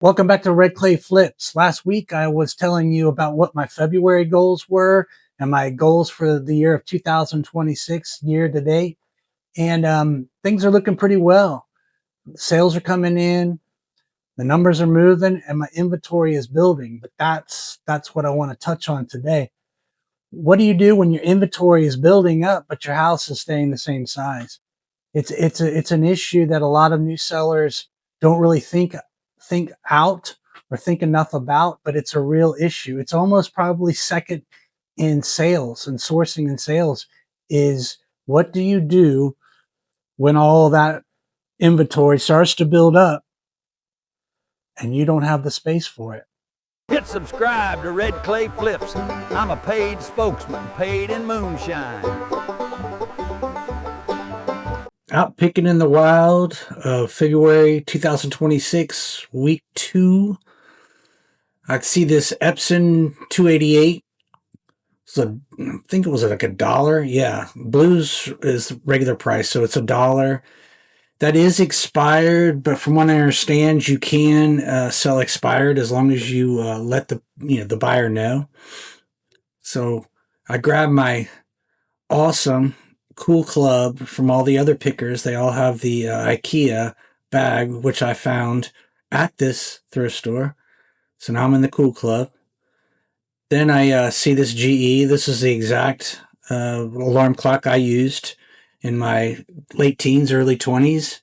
Welcome back to Red Clay Flips. Last week I was telling you about what my February goals were and my goals for the year of 2026 year to date. And things are looking pretty well. Sales are coming in, the numbers are moving, and my inventory is building. But that's what I want to touch on today. What do you do when your inventory is building up, but your house is staying the same size? It's an issue that a lot of new sellers don't really think out or think enough about, but it's a real issue. It's almost probably second in sales and sourcing and sales is what do you do when all that inventory starts to build up and you don't have the space for it? Hit subscribe to Red Clay Flips. I'm a paid spokesman, paid in moonshine. Out picking in the wild of February 2026, week 2. I see this Epson 288. So I think it was like $1. Yeah, blues is regular price, so it's $1. That is expired, but from what I understand, you can sell expired as long as you let the buyer know. So I grabbed my awesome cool club from all the other pickers. They all have the IKEA bag, which I found at this thrift store. So now I'm in the cool club. Then I see this GE. This is the exact alarm clock I used in my late teens, early 20s.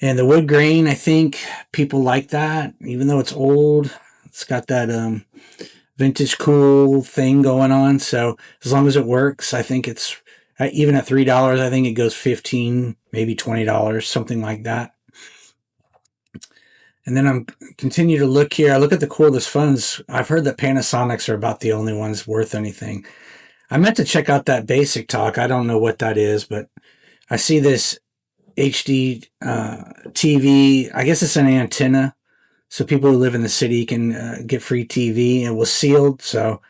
And the wood grain, I think people like that, even though it's old. It's got that vintage cool thing going on. So as long as it works, I think it's, even at $3, I think it goes $15, maybe $20, something like that. And then I'm continue to look here. I look at the cordless phones. I've heard that Panasonics are about the only ones worth anything. I meant to check out that Basic Talk. I don't know what that is, but I see this HD TV. I guess it's an antenna, so people who live in the city can get free TV. It was sealed, so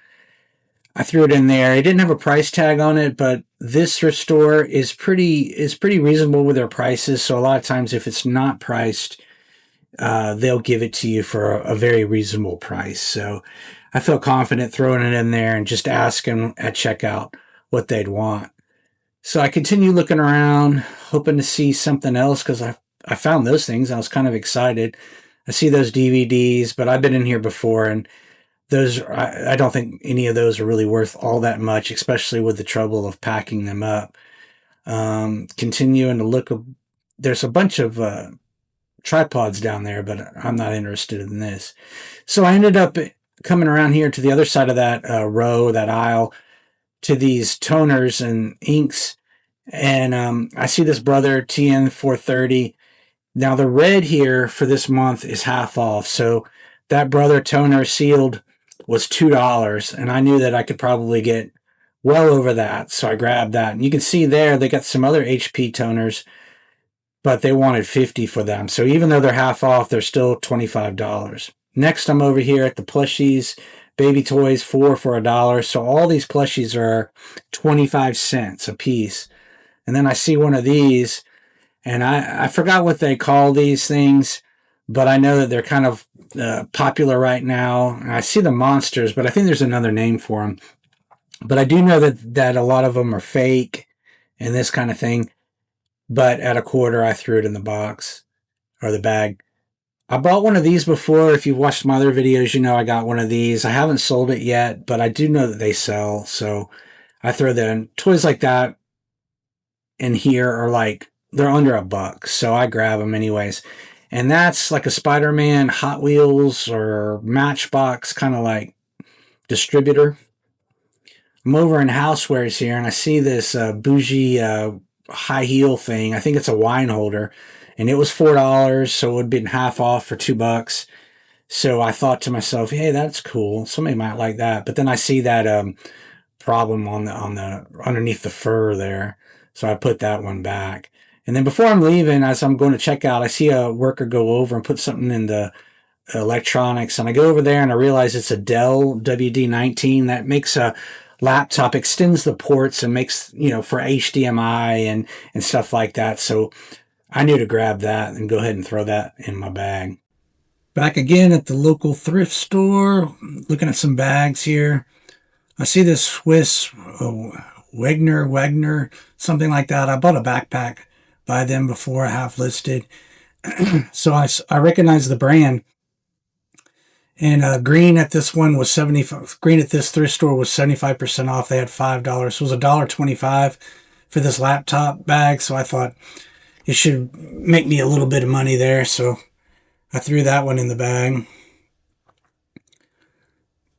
I threw it in there. It didn't have a price tag on it, but this thrift store is pretty reasonable with their prices. So a lot of times, if it's not priced, they'll give it to you for a very reasonable price. So I feel confident throwing it in there and just asking at checkout what they'd want. So I continue looking around, hoping to see something else because I found those things. I was kind of excited. I see those DVDs, but I've been in here before, and those I don't think any of those are really worth all that much, especially with the trouble of packing them up. Continuing to look, there's a bunch of tripods down there, but I'm not interested in this. So I ended up coming around here to the other side of that row, that aisle, to these toners and inks, and I see this Brother TN 430. Now the red here for this month is half off, so that Brother toner sealed was $2, and I knew that I could probably get well over that, so I grabbed that. And you can see there they got some other HP toners, but they wanted $50 for them. So even though they're half off, they're still $25. Next, I'm over here at the plushies, baby toys, 4 for $1. So all these plushies are 25 cents a piece. And then I see one of these, and I forgot what they call these things, but I know that they're kind of popular right now. And I see the monsters, but I think there's another name for them. But I do know that a lot of them are fake and this kind of thing. But at $0.25, I threw it in the box or the bag. I bought one of these before. If you've watched my other videos, you know I got one of these. I haven't sold it yet, but I do know that they sell. So I throw them. Toys like that in here are like, they're under $1. So I grab them anyways. And that's like a Spider-Man, Hot Wheels, or Matchbox kind of like distributor. I'm over in Housewares here, and I see this bougie high heel thing. I think it's a wine holder, and it was $4, so it would have been half off for $2. So I thought to myself, hey, that's cool. Somebody might like that. But then I see that problem on the underneath the fur there, so I put that one back. And then before I'm leaving, as I'm going to check out, I see a worker go over and put something in the electronics, and I go over there and I realize it's a Dell WD-19 that makes a laptop, extends the ports and makes, for HDMI and stuff like that. So I knew to grab that and go ahead and throw that in my bag. Back again at the local thrift store, looking at some bags here. I see this Swiss Wagner, something like that. I bought a backpack by them before, I have listed. So I recognize the brand. And green at this one was 75. Green at this thrift store was 75% off. They had $5. So it was $1.25 for this laptop bag. So I thought it should make me a little bit of money there. So I threw that one in the bag.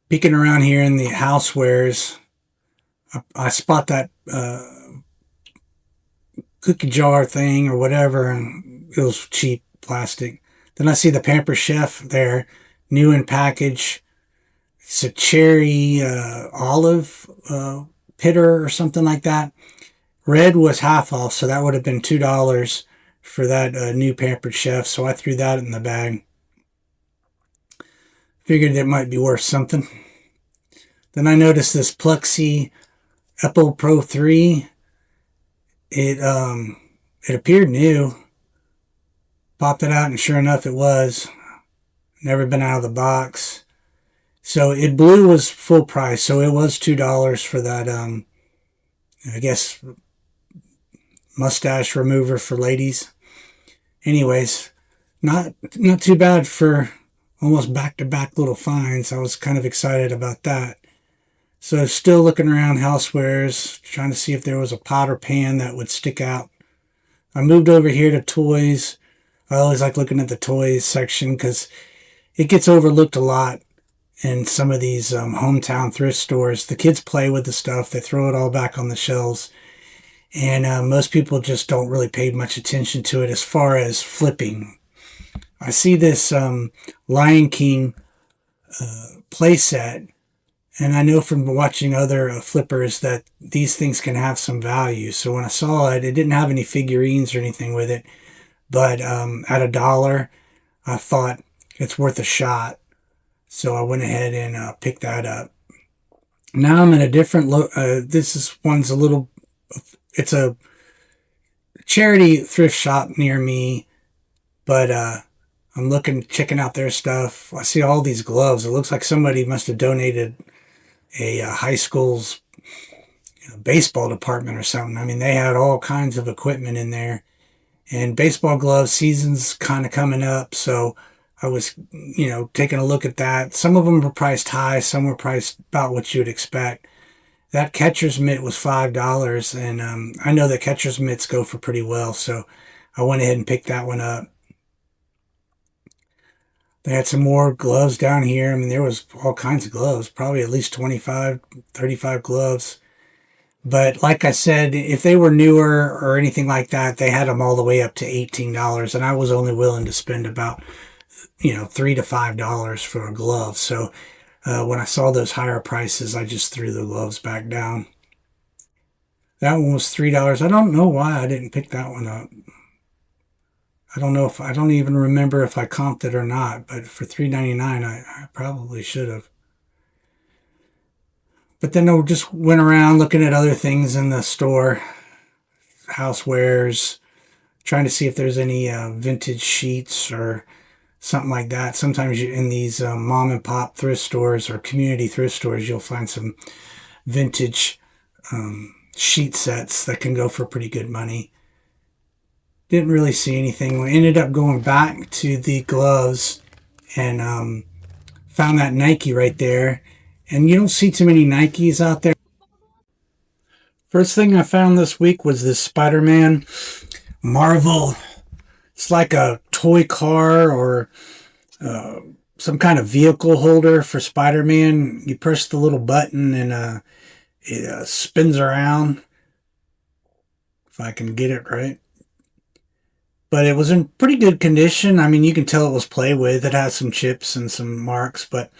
Peeking around here in the housewares, I spot that cookie jar thing or whatever, and it was cheap plastic. Then I see the Pamper Chef there, new in package. It's a cherry olive pitter or something like that. Red was half off, so that would have been $2 for that new Pampered Chef. So I threw that in the bag. Figured it might be worth something. Then I noticed this Pluxee Apple Pro 3. It appeared new. Popped it out, and sure enough, it was. Never been out of the box. So it blue was full price, so it was $2 for that. I guess mustache remover for ladies. Anyways, not too bad for almost back-to-back little finds. I was kind of excited about that. So still looking around housewares, trying to see if there was a pot or pan that would stick out. I moved over here to toys. I always like looking at the toys section because it gets overlooked a lot in some of these hometown thrift stores. The kids play with the stuff. They throw it all back on the shelves. And most people just don't really pay much attention to it as far as flipping. I see this Lion King playset, and I know from watching other flippers that these things can have some value. So when I saw it, it didn't have any figurines or anything with it. But at $1, I thought it's worth a shot. So I went ahead and picked that up. Now I'm in a different one's a little, it's a charity thrift shop near me, but I'm checking out their stuff. I see all these gloves. It looks like somebody must have donated a high school's baseball department or something. I mean, they had all kinds of equipment in there. And baseball glove season's kind of coming up, so I was, taking a look at that. Some of them were priced high, some were priced about what you would expect. That catcher's mitt was $5, and I know that catcher's mitts go for pretty well, so I went ahead and picked that one up. They had some more gloves down here. I mean, there was all kinds of gloves, probably at least 25, 35 gloves. But like I said, if they were newer or anything like that, they had them all the way up to $18, and I was only willing to spend about, $3 to $5 for a glove. So when I saw those higher prices, I just threw the gloves back down. That one was $3. I don't know why I didn't pick that one up. I don't even remember if I comped it or not, but for $3.99, I probably should have. But then I just went around looking at other things in the store, housewares, trying to see if there's any vintage sheets or something like that. Sometimes in these mom and pop thrift stores or community thrift stores, you'll find some vintage sheet sets that can go for pretty good money. Didn't really see anything. We ended up going back to the gloves and found that Nike right there. And you don't see too many Nikes out there. First thing I found this week was this Spider-Man Marvel. It's like a toy car or some kind of vehicle holder for Spider-Man. You press the little button and it spins around. If I can get it right. But it was in pretty good condition. I mean, you can tell it was played with. It has some chips and some marks, but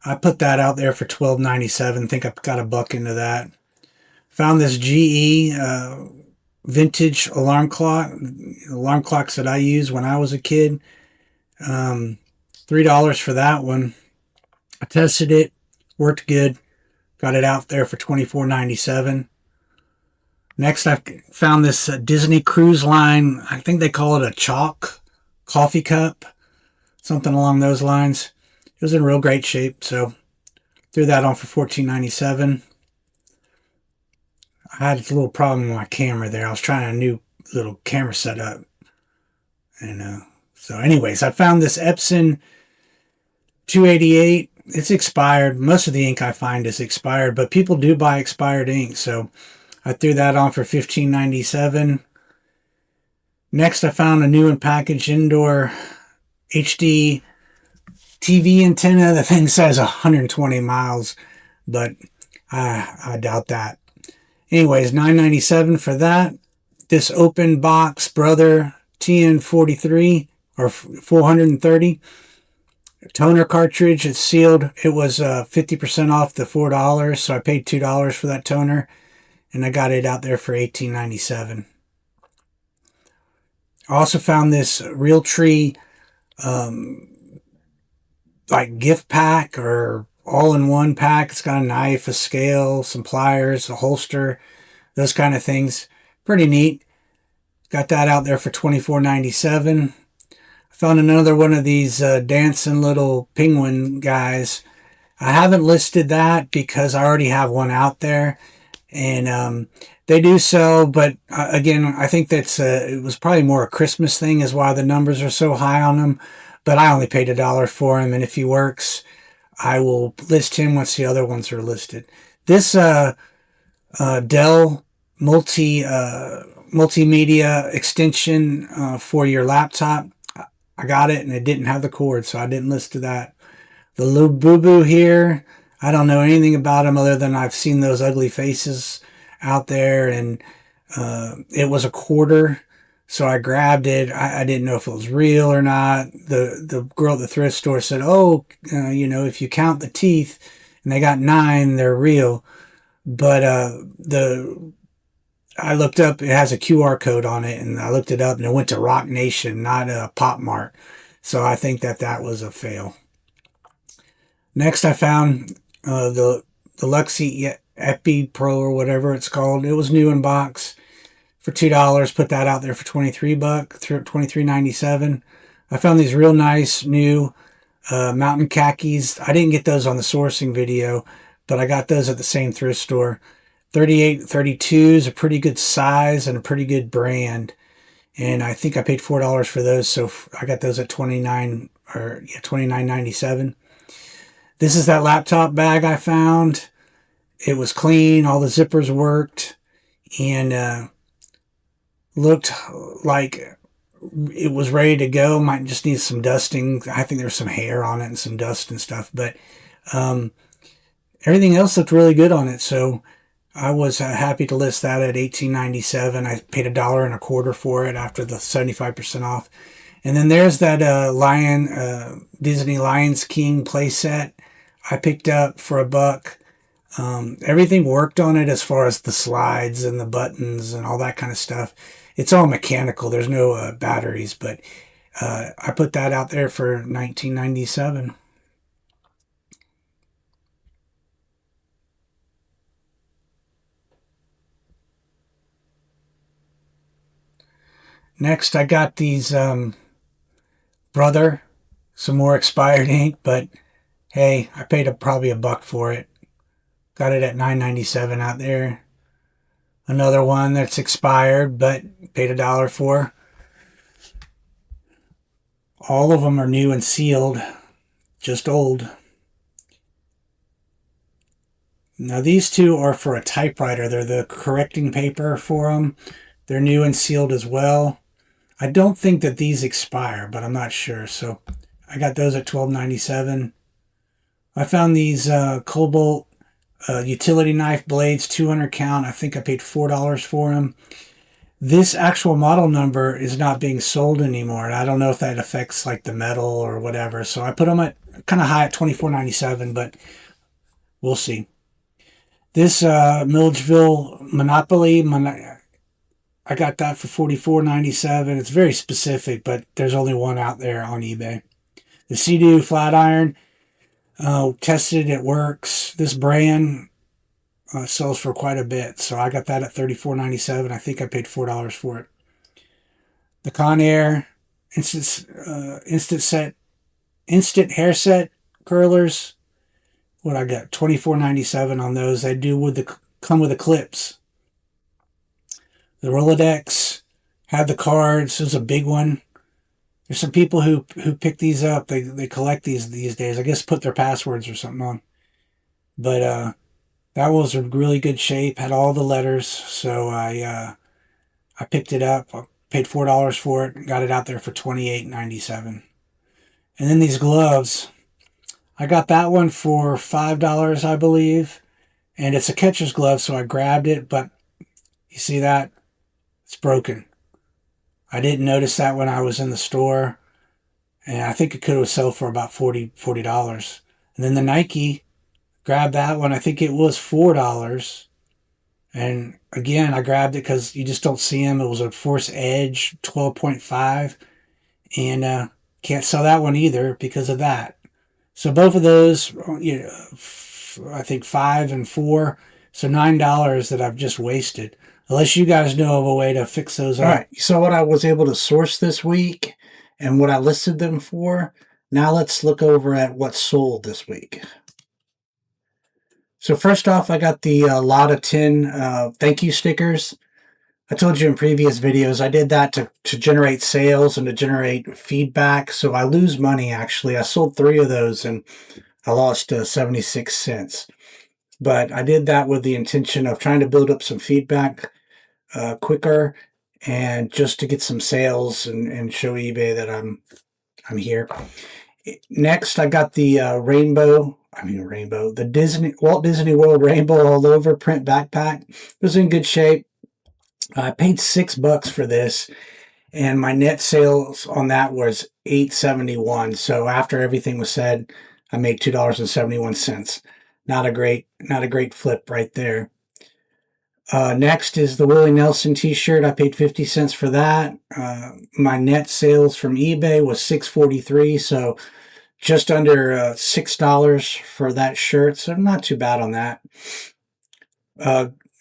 I put that out there for $12.97. Think I got $1 into that. Found this GE vintage alarm clock. Alarm clocks that I used when I was a kid. $3 for that one. I tested it. Worked good. Got it out there for $24.97. Next, I found this Disney Cruise Line. I think they call it a chalk coffee cup. something along those lines. It was in real great shape, so threw that on for $14.97. I had a little problem with my camera there. I was trying a new little camera setup. And so anyways, I found this Epson 288. It's expired. Most of the ink I find is expired, but people do buy expired ink. So I threw that on for $15.97. Next, I found a new and packaged indoor HD TV antenna. The thing says 120 miles, but I doubt that. Anyways, $9.97 for that. This open box Brother TN43 or 430 toner cartridge. It's sealed. It was 50% off the $4, so I paid $2 for that toner, and I got it out there for $18.97. I also found this Realtree like gift pack or all-in-one pack. It's got a knife, a scale, some pliers, a holster, those kind of things. Pretty neat. Got that out there for $24.97. I found another one of these dancing little penguin guys. I haven't listed that because I already have one out there, and they do sell, but again, I think that's it was probably more a Christmas thing is why the numbers are so high on them, but I only paid $1 for him, and if he works, I will list him once the other ones are listed. This Dell multimedia extension for your laptop, I got it, and it didn't have the cord, so I didn't list to that. The little boo-boo here, I don't know anything about them other than I've seen those ugly faces out there, and it was a quarter, so I grabbed it. I didn't know if it was real or not. The girl at the thrift store said, oh, if you count the teeth and they got 9, they're real. But I looked up, it has a QR code on it, and I looked it up, and it went to Rock Nation, not a Pop Mart. So I think that was a fail. Next, I found the Luxie Epi Pro or whatever it's called. It was new in box for $2. Put that out there for $23.97. I found these real nice new mountain khakis. I didn't get those on the sourcing video, but I got those at the same thrift store. 38, 32 is a pretty good size and a pretty good brand. And I think I paid $4 for those, so I got those at $29.97. This is that laptop bag I found. It was clean, all the zippers worked, and looked like it was ready to go. Might just need some dusting. I think there's some hair on it and some dust and stuff, but everything else looked really good on it, so I was happy to list that at $18.97. I paid $1.25 for it after the 75% off. And then there's that Disney Lions King playset I picked up for $1. Everything worked on it as far as the slides and the buttons and all that kind of stuff. It's all mechanical. There's no batteries, but I put that out there for $19.97. Next, I got these Brother, some more expired ink, but hey, I paid probably $1 for it. Got it at $9.97 out there. Another one that's expired, but paid $1 for. All of them are new and sealed, just old. Now these two are for a typewriter. They're the correcting paper for them. They're new and sealed as well. I don't think that these expire, but I'm not sure. So I got those at $12.97. I found these Cobalt utility knife blades, 200 count. I think I paid $4 for them. This actual model number is not being sold anymore, and I don't know if that affects like the metal or whatever. So I put them at kind of high at $24.97, but we'll see. This Milledgeville Monopoly, I got that for $44.97. It's very specific, but there's only one out there on eBay. The Sea-Doo flat iron, tested it works. This brand sells for quite a bit, so I got that at $34.97. I think I paid $4 for it. The Conair Instant Set instant hair set curlers. What I got, $24.97 on those. They do come with the clips. The Rolodex had the cards. It was a big one. There's some people who pick these up. They collect these days. I guess put their passwords or something on. But that was in really good shape. Had all the letters. So I picked it up. I paid $4 for it. Got it out there for $28.97. And then these gloves. I got that one for $5, I believe. And it's a catcher's glove, so I grabbed it. But you see that? It's broken. I didn't notice that when I was in the store. And I think it could have sold for about $40. And then the Nike, grabbed that one. I think it was $4. And again, I grabbed it because you just don't see them. It was a Force Edge 12.5. And can't sell that one either because of that. So both of those, I think 5 and 4. So $9 that I've just wasted. Unless you guys know of a way to fix those up. All right. So what I was able to source this week and what I listed them for. Now let's look over at what sold this week. So first off, I got the lot of 10 thank you stickers. I told you in previous videos, I did that to generate sales and to generate feedback. So I lose money, actually. I sold 3 of those and I lost 76 cents. But I did that with the intention of trying to build up some feedback quicker and just to get some sales and show eBay that I'm here. Next, I got the the Walt Disney World Rainbow All Over print backpack. It was in good shape. I paid $6 for this, and my net sales on that was $8.71. So after everything was said, I made $2.71. Not a great flip right there. Next is the Willie Nelson t-shirt. I paid 50 cents for that. My net sales from eBay was $6.43, so just under $6 for that shirt, so not too bad on that.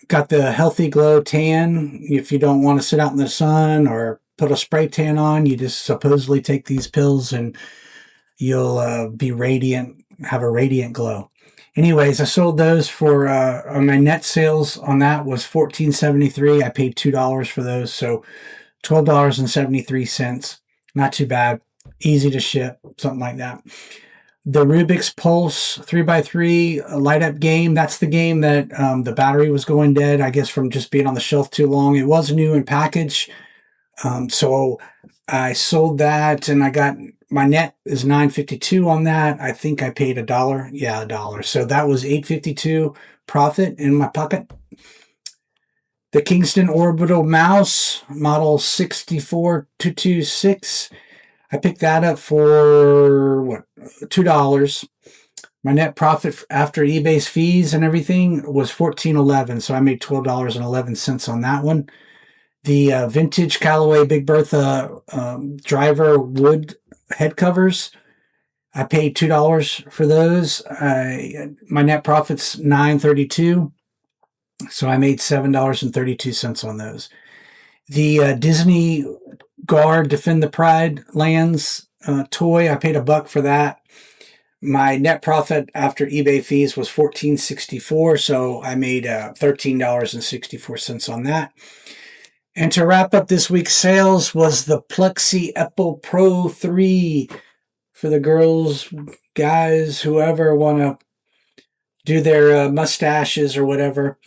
Got the Healthy Glow tan. If you don't want to sit out in the sun or put a spray tan on, you just supposedly take these pills and you'll be radiant, have a radiant glow. Anyways, I sold those for, my net sales on that was $14.73. I paid $2 for those, so $12.73. Not too bad. Easy to ship, something like that. The Rubik's Pulse 3x3 light up game. That's the game that the battery was going dead, I guess, from just being on the shelf too long. It was new in package. So I sold that and I got my net is $9.52 on that. I think I paid $1. Yeah, $1. So that was $8.52 profit in my pocket. The Kingston Orbital Mouse, model 64226. I picked that up for, $2. My net profit after eBay's fees and everything was $14.11, so I made $12.11 on that one. The vintage Callaway Big Bertha driver wood head covers, I paid $2 for those. My net profit's $9.32, so I made $7.32 on those. The Disney Guard Defend the Pride Lands toy, I paid $1 for that. My net profit after eBay fees was $14.64, so I made $13.64 on that. And to wrap up this week's sales was the Plexi Apple Pro 3 for the girls, guys, whoever want to do their mustaches or whatever.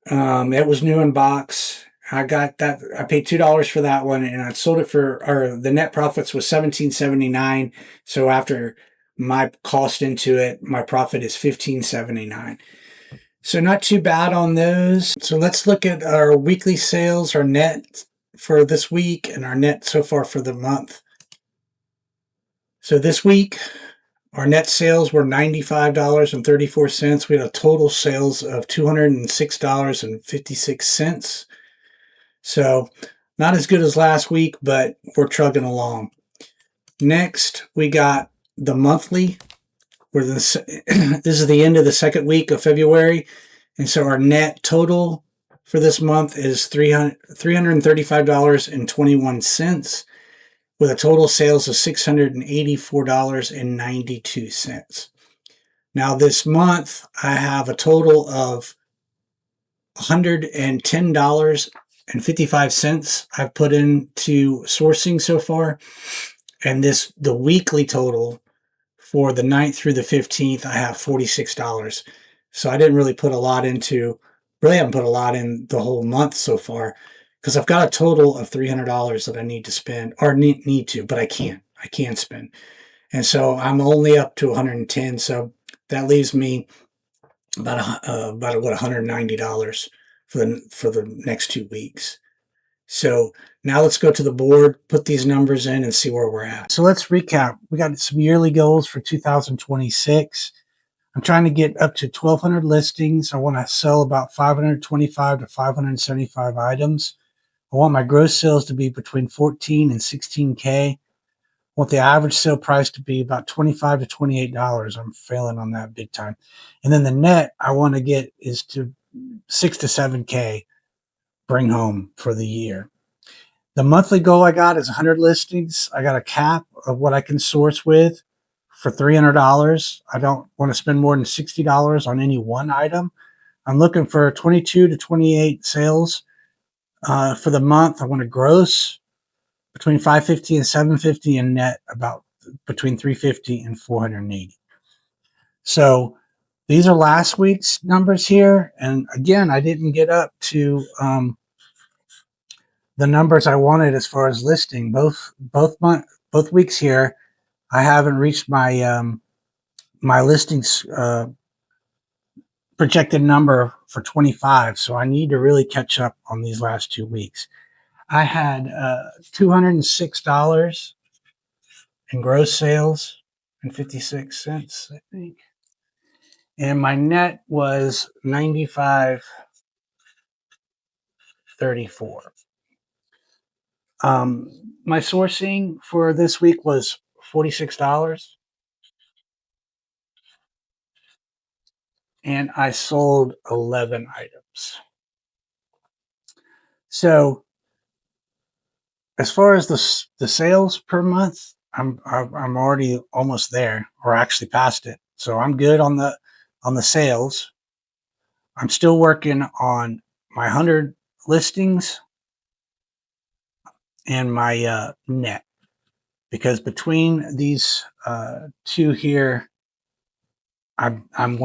It was new in box. I got that. I paid $2 for that one, and I sold it for, or the net profits was $17.79. So after my cost into it, my profit is $15.79. So not too bad on those. So let's look at our weekly sales, our net for this week, and our net so far for the month. So this week, our net sales were $95.34. We had a total sales of $206.56. So not as good as last week, but we're trugging along. Next, we got the monthly. This is the end of the second week of February. And so our net total for this month is $335.21, with a total sales of $684.92. Now this month I have a total of $110.55 I've put into sourcing so far. And the weekly total for the 9th through the 15th, I have $46. So I didn't really put a lot into, really haven't put a lot in the whole month so far because I've got a total of $300 that I need to spend or need to, but I can spend. And so I'm only up to 110. So that leaves me about what $190 for the next 2 weeks. So now let's go to the board, put these numbers in, and see where we're at. So let's recap. We got some yearly goals for 2026. I'm trying to get up to 1,200 listings. I want to sell about 525 to 575 items. I want my gross sales to be between 14 and 16K. I want the average sale price to be about $25 to $28. I'm failing on that big time. And then the net I want to get is to 6 to 7K bring home for the year. The monthly goal I got is 100 listings. I got a cap of what I can source with for $300. I don't want to spend more than $60 on any one item. I'm looking for 22 to 28 sales for the month. I want to gross between 550 and 750 and net about between 350 and 480. So these are last week's numbers here. And again, I didn't get up to the numbers I wanted as far as listing. Both weeks here, I haven't reached my my listings projected number for 25. So I need to really catch up on these last 2 weeks. I had $206 in gross sales and 56 cents, I think. And my net was 95.34. My sourcing for this week was $46. And I sold 11 items. So as far as the sales per month, I'm already almost there, or actually past it. So I'm good on the sales. I'm still working on my 100 listings and my net, because between these two here, what am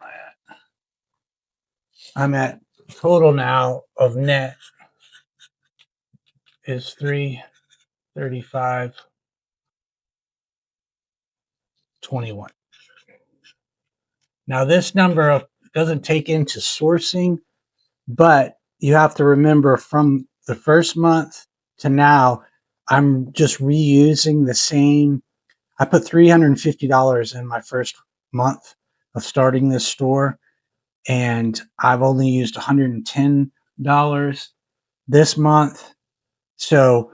I at? I'm at total now of net is 335.21. Now this number doesn't take into sourcing, but you have to remember from the first month to now, I'm just reusing the same. I put $350 in my first month of starting this store, and I've only used $110 this month. So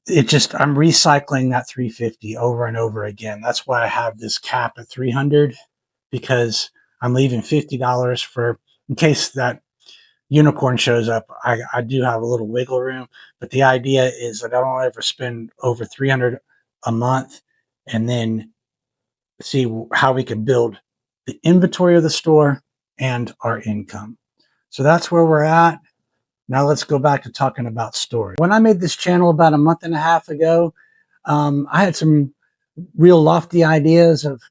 I'm recycling that 350 over and over again. That's why I have this cap at 300, because I'm leaving $50 for in case that unicorn shows up. I do have a little wiggle room, but the idea is that I don't ever spend over 300 a month, and then see how we can build the inventory of the store and our income. So that's where we're at. Now let's go back to talking about storage. When I made this channel about a month and a half ago, I had some real lofty ideas of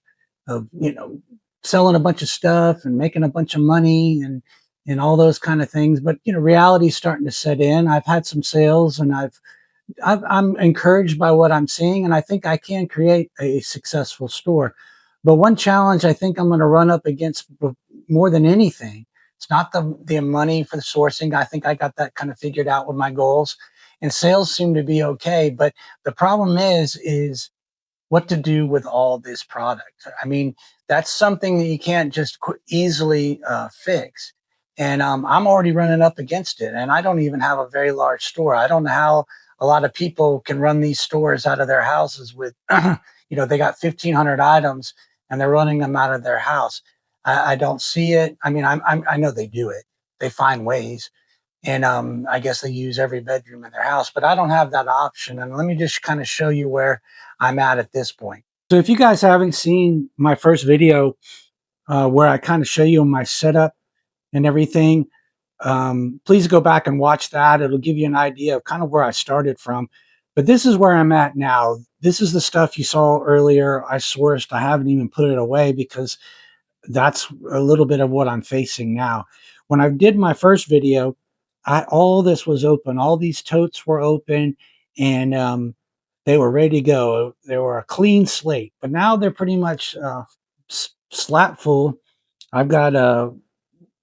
selling a bunch of stuff and making a bunch of money and all those kind of things. But reality is starting to set in. I've had some sales, and I'm encouraged by what I'm seeing, and I think I can create a successful store. But one challenge I think I'm going to run up against more than anything, it's not the money for the sourcing. I think I got that kind of figured out with my goals, and sales seem to be okay. But the problem is what to do with all this product. I mean, that's something that you can't just easily fix. And I'm already running up against it, and I don't even have a very large store. I don't know how a lot of people can run these stores out of their houses with, they got 1,500 items and they're running them out of their house. I don't see it. I mean, I know they do it. They find ways. And I guess they use every bedroom in their house, but I don't have that option. And let me just kind of show you where I'm at this point. So if you guys haven't seen my first video where I kind of show you my setup and everything, please go back and watch that. It'll give you an idea of kind of where I started from. But this is where I'm at now. This is the stuff you saw earlier. I sourced. I haven't even put it away because that's a little bit of what I'm facing now. When I did my first video, all this was open. All these totes were open, and they were ready to go. They were a clean slate. But now they're pretty much slap full. I've got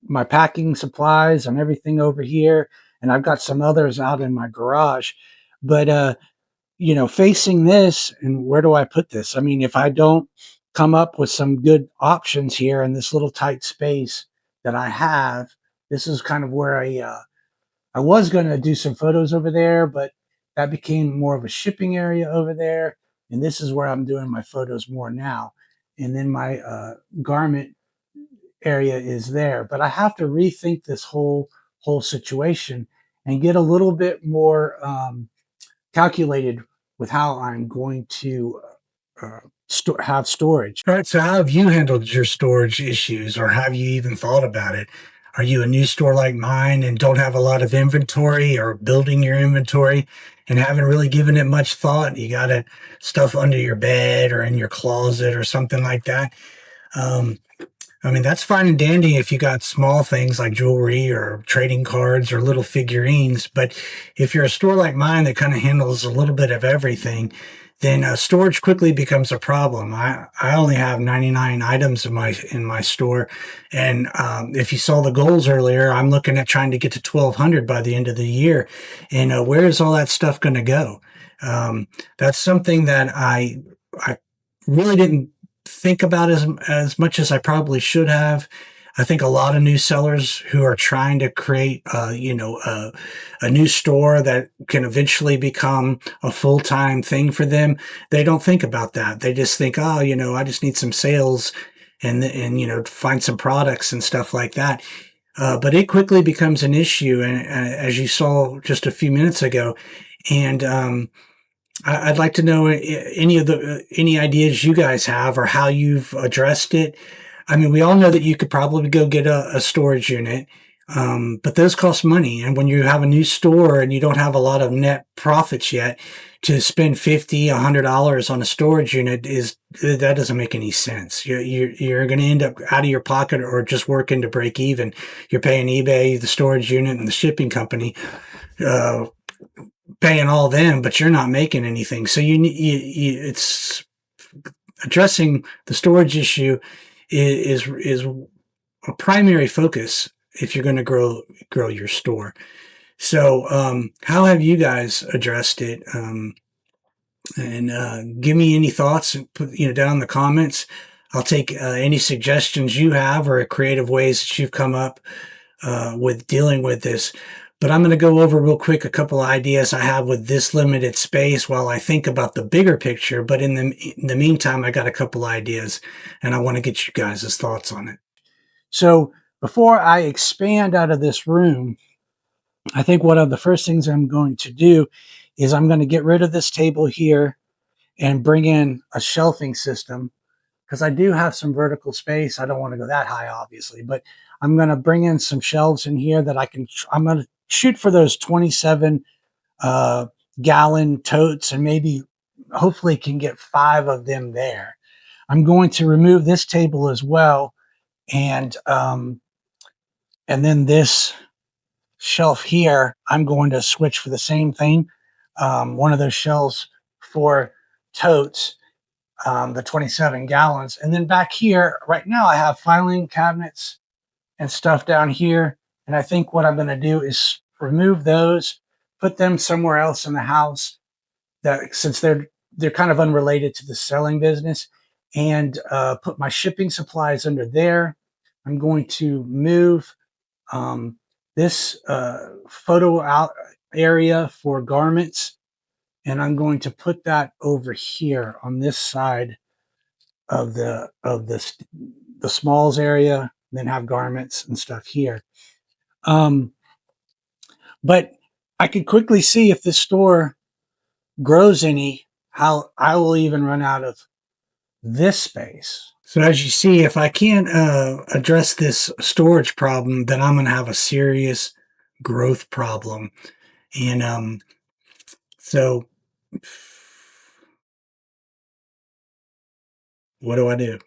my packing supplies and everything over here, and I've got some others out in my garage. But facing this, and where do I put this? I mean, if I don't come up with some good options here in this little tight space that I have, this is kind of where I was going to do some photos over there, but that became more of a shipping area over there, and this is where I'm doing my photos more now. And then my garment area is there, but I have to rethink this whole situation and get a little bit more calculated with how I'm going to have storage. All right. So, how have you handled your storage issues, or have you even thought about it? Are you a new store like mine and don't have a lot of inventory, or building your inventory and haven't really given it much thought? You got it stuff under your bed or in your closet or something like that. Um, I mean, that's fine and dandy if you got small things like jewelry or trading cards or little figurines. But if you're a store like mine that kind of handles a little bit of everything, then storage quickly becomes a problem. I only have 99 items in my store, and if you saw the goals earlier, I'm looking at trying to get to 1,200 by the end of the year. And where is all that stuff going to go? That's something that I really didn't think about as much as I probably should have. I think a lot of new sellers who are trying to create, a new store that can eventually become a full-time thing for them, they don't think about that. They just think, oh, I just need some sales and find some products and stuff like that. But it quickly becomes an issue, and as you saw just a few minutes ago, and I'd like to know any ideas you guys have or how you've addressed it. I mean, we all know that you could probably go get a storage unit, but those cost money. And when you have a new store and you don't have a lot of net profits yet, to spend $50, $100 on a storage unit that doesn't make any sense. You're going to end up out of your pocket or just working to break even. You're paying eBay, the storage unit, and the shipping company. Paying all them, but you're not making anything. So it's addressing the storage issue is a primary focus if you're going to grow your store. So how have you guys addressed it? And give me any thoughts and put down in the comments. I'll take any suggestions you have or creative ways that you've come up with dealing with this. But I'm going to go over real quick a couple of ideas I have with this limited space while I think about the bigger picture. But in the meantime, I got a couple ideas, and I want to get you guys' thoughts on it. So before I expand out of this room, I think one of the first things I'm going to do is I'm going to get rid of this table here and bring in a shelving system, because I do have some vertical space. I don't want to go that high, obviously, but I'm going to bring in some shelves in here that I'm going to shoot for those 27 gallon totes, and maybe hopefully can get 5 of them there. I'm going to remove this table as well. And then this shelf here, I'm going to switch for the same thing. One of those shelves for totes, the 27 gallons. And then back here, right now I have filing cabinets and stuff down here. And I think what I'm going to do is remove those, put them somewhere else in the house, that since they're kind of unrelated to the selling business, and put my shipping supplies under there. I'm going to move this photo out area for garments, and I'm going to put that over here on this side of the smalls area, and then have garments and stuff here. But I could quickly see if this store grows any, how I will even run out of this space. So as you see, if I can't address this storage problem, then I'm going to have a serious growth problem. And so what do I do?